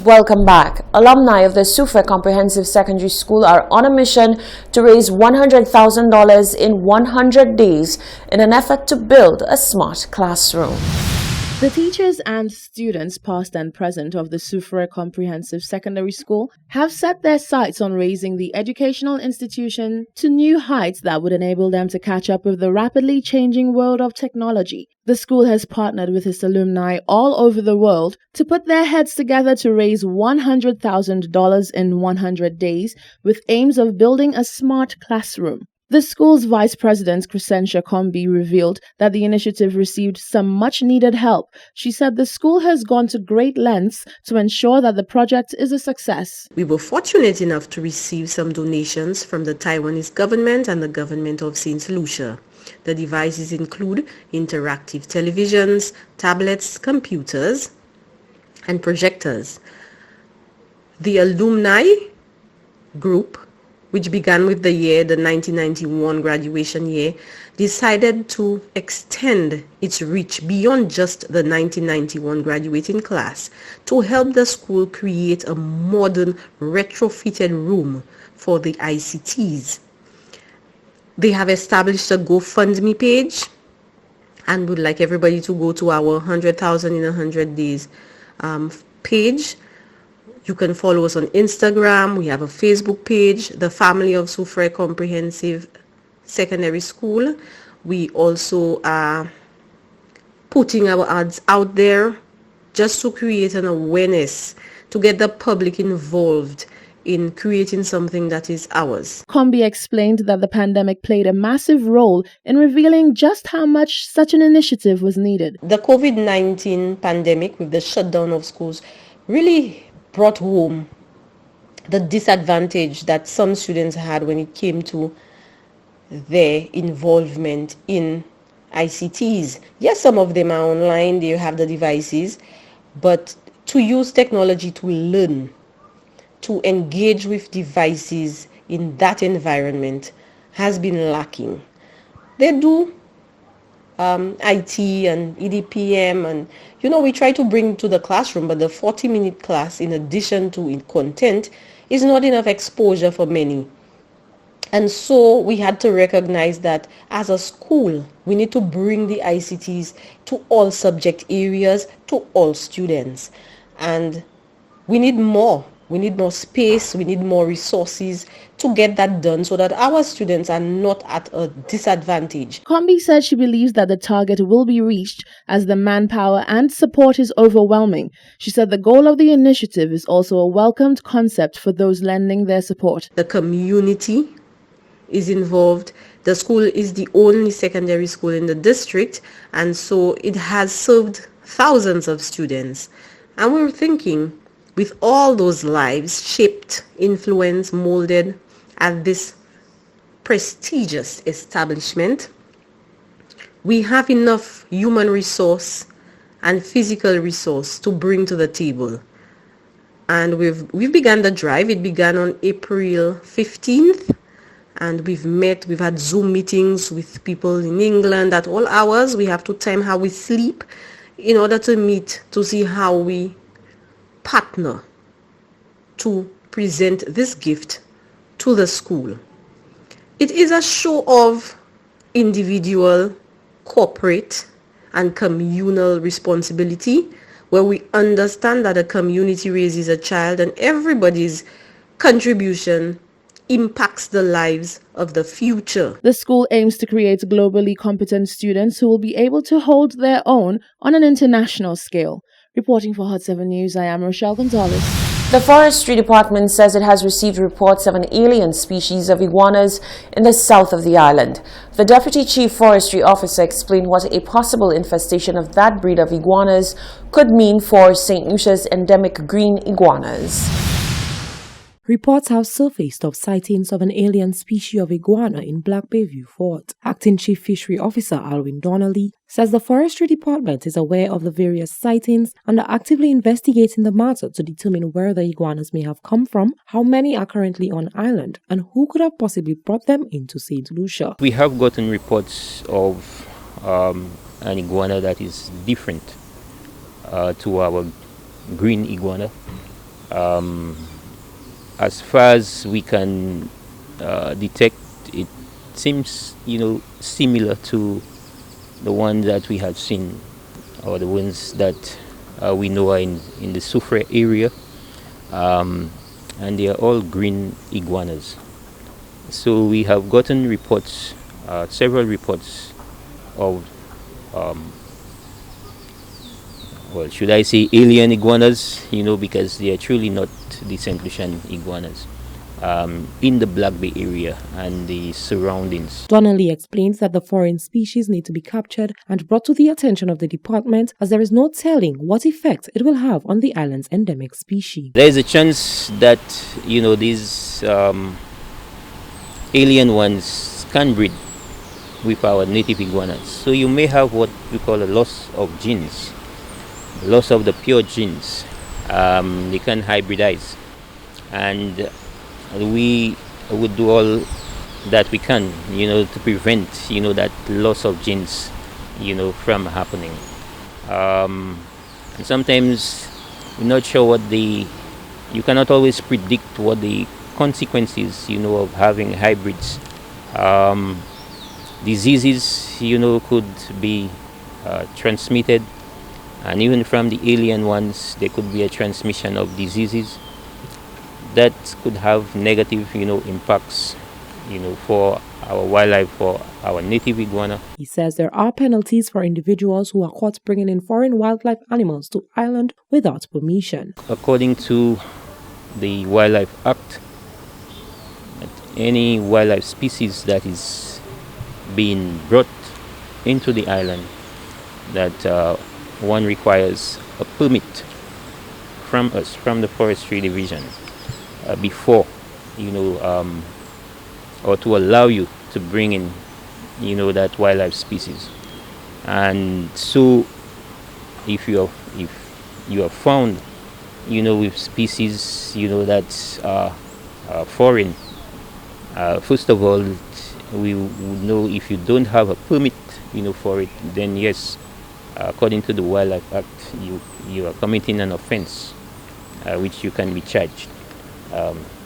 welcome back. Alumni of the Sufre Comprehensive Secondary School are on a mission to raise $100,000 in 100 days in an effort to build a smart classroom. The teachers and students, past and present, of the Sufre Comprehensive Secondary School have set their sights on raising the educational institution to new heights that would enable them to catch up with the rapidly changing world of technology. The school has partnered with its alumni all over the world to put their heads together to raise $100,000 in 100 days with aims of building a smart classroom. The school's vice president, Crescentia Combi, revealed that the initiative received some much-needed help. She said the school has gone to great lengths to ensure that the project is a success. We were fortunate enough to receive some donations from the Taiwanese government and the government of St. Lucia. The devices include interactive televisions, tablets, computers, and projectors. The alumni group, which began with the 1991 graduation year, decided to extend its reach beyond just the 1991 graduating class to help the school create a modern retrofitted room for the ICTs. They have established a GoFundMe page and would like everybody to go to our 100,000 in 100 days page. You can follow us on Instagram. We have a Facebook page, the Family of Sufre Comprehensive Secondary School. We also are putting our ads out there just to create an awareness, to get the public involved in creating something that is ours. Combi explained that the pandemic played a massive role in revealing just how much such an initiative was needed. The COVID-19 pandemic, with the shutdown of schools, really brought home the disadvantage that some students had when it came to their involvement in ICTs. Yes, some of them are online, they have the devices, but to use technology to learn, to engage with devices in that environment has been lacking. They do IT and EDPM, and we try to bring to the classroom, but the 40-minute class, in addition to content, is not enough exposure for many. And so we had to recognize that as a school, we need to bring the ICTs to all subject areas, to all students. And we need more. We need more space, we need more resources to get that done so that our students are not at a disadvantage. Combi said she believes that the target will be reached as the manpower and support is overwhelming. She said the goal of the initiative is also a welcomed concept for those lending their support. The community is involved. The school is the only secondary school in the district, and so it has served thousands of students. And we're thinking, with all those lives shaped, influenced, molded at this prestigious establishment, we have enough human resource and physical resource to bring to the table. And we've begun the drive. It began on April 15th, and we've had Zoom meetings with people in England at all hours. We have to time how we sleep in order to meet, to see how we partner to present this gift to the school. It is a show of individual, corporate, and communal responsibility, where we understand that a community raises a child and everybody's contribution impacts the lives of the future. The school aims to create globally competent students who will be able to hold their own on an international scale. Reporting for Hot 7 News, I am Rochelle Gonzalez. The Forestry Department says it has received reports of an alien species of iguanas in the south of the island. The Deputy Chief Forestry Officer explained what a possible infestation of that breed of iguanas could mean for St. Lucia's endemic green iguanas. Reports have surfaced of sightings of an alien species of iguana in Black Bayview Fort. Acting Chief Fishery Officer Alwyn Donnelly says the Forestry Department is aware of the various sightings and are actively investigating the matter to determine where the iguanas may have come from, how many are currently on island, and who could have possibly brought them into St. Lucia. We have gotten reports of an iguana that is different to our green iguana. As far as we can detect, it seems, similar to the ones that we have seen, or the ones that we know are in the Soufriere area, and they are all green iguanas. So we have gotten reports, several reports of, well, should I say alien iguanas, because they are truly not the St. Lucian iguanas, in the Black Bay area and the surroundings. Donnelly explains that the foreign species need to be captured and brought to the attention of the department, as there is no telling what effect it will have on the island's endemic species. There is a chance that, these alien ones can breed with our native iguanas. So you may have what we call a loss of genes, loss of the pure genes. They can hybridize, and we would do all that we can, to prevent, that loss of genes, from happening. And sometimes we're not sure you cannot always predict what the consequences, of having hybrids. Diseases, could be transmitted, and even from the alien ones, there could be a transmission of diseases that could have negative, impacts, for our wildlife, for our native iguana. He says there are penalties for individuals who are caught bringing in foreign wildlife animals to island without permission. According to the Wildlife Act, any wildlife species that is being brought into the island, that one requires a permit from us, from the Forestry Division, before, or to allow you to bring in, that wildlife species. And so, if you are found, with species, that are foreign, first of all, we would know if you don't have a permit, for it, then yes, according to the Wildlife Act, you are committing an offense, which you can be charged.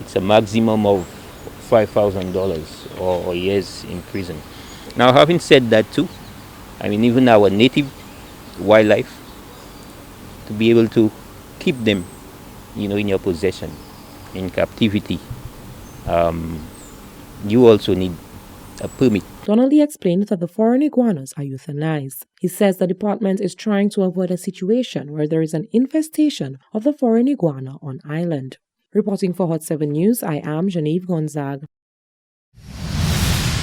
It's a maximum of $5,000 or years in prison. Now, having said that too, even our native wildlife, to be able to keep them, in your possession, in captivity, you also need a permit. Donnelly explained that the foreign iguanas are euthanized. He says the department is trying to avoid a situation where there is an infestation of the foreign iguana on island. Reporting for Hot 7 News, I am Genevieve Gonzague.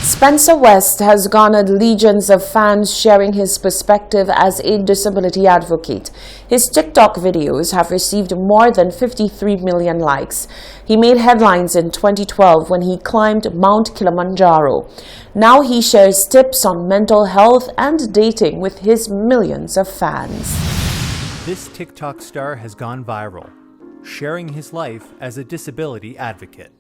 Spencer West has garnered legions of fans sharing his perspective as a disability advocate. His TikTok videos have received more than 53 million likes. He made headlines in 2012 when he climbed Mount Kilimanjaro. Now he shares tips on mental health and dating with his millions of fans. This TikTok star has gone viral, sharing his life as a disability advocate.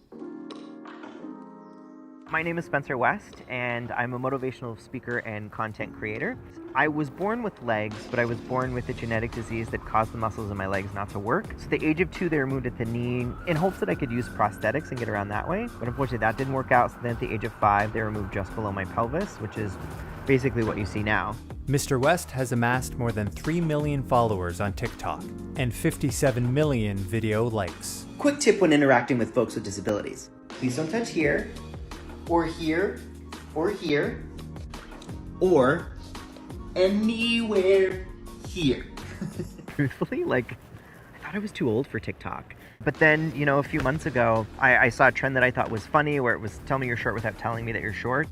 My name is Spencer West, and I'm a motivational speaker and content creator. I was born with legs, but I was born with a genetic disease that caused the muscles in my legs not to work. So at the age of 2, they removed at the knee in hopes that I could use prosthetics and get around that way. But unfortunately, that didn't work out. So then at the age of 5, they removed just below my pelvis, which is basically what you see now. Mr. West has amassed more than 3 million followers on TikTok and 57 million video likes. Quick tip when interacting with folks with disabilities. Please don't touch here, or here, or here, or anywhere here. Truthfully, I thought I was too old for TikTok. But then, a few months ago, I saw a trend that I thought was funny, where it was tell me you're short without telling me that you're short.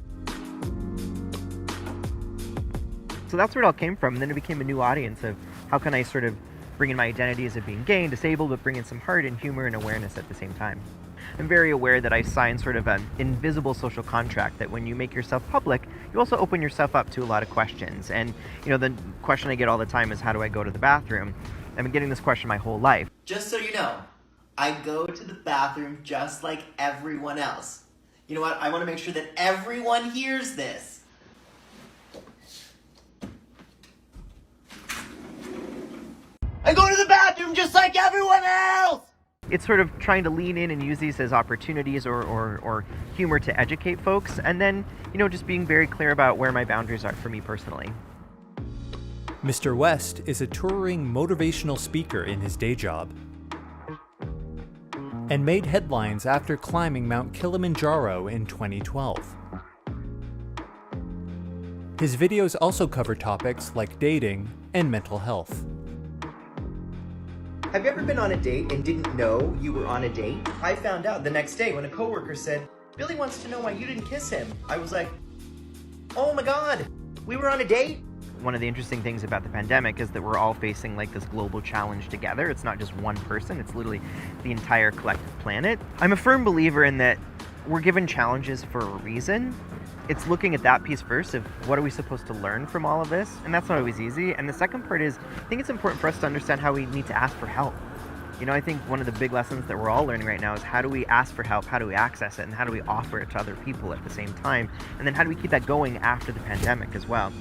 So that's where it all came from. And then it became a new audience of how can I sort of bring in my identity as of being gay and disabled, but bring in some heart and humor and awareness at the same time. I'm very aware that I sign sort of an invisible social contract that when you make yourself public, you also open yourself up to a lot of questions. And, the question I get all the time is, how do I go to the bathroom? I've been getting this question my whole life. Just so you know, I go to the bathroom just like everyone else. You know what? I want to make sure that everyone hears this. I go to the bathroom just like everyone else! it's sort of trying to lean in and use these as opportunities or humor to educate folks, and then, just being very clear about where my boundaries are for me personally. Mr. West is a touring motivational speaker in his day job and made headlines after climbing Mount Kilimanjaro in 2012. His videos also cover topics like dating and mental health. Have you ever been on a date and didn't know you were on a date? I found out the next day when a coworker said, "Billy wants to know why you didn't kiss him." I was like, oh my God, we were on a date? One of the interesting things about the pandemic is that we're all facing like this global challenge together. It's not just one person, it's literally the entire collective planet. I'm a firm believer in that we're given challenges for a reason. It's looking at that piece first of what are we supposed to learn from all of this, and that's not always easy. And the second part is, I think it's important for us to understand how we need to ask for help. I think one of the big lessons that we're all learning right now is how do we ask for help, how do we access it, and how do we offer it to other people at the same time, and then how do we keep that going after the pandemic as well.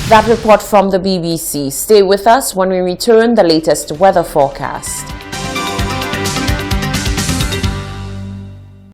That report from the BBC. Stay with us when we return the latest weather forecast.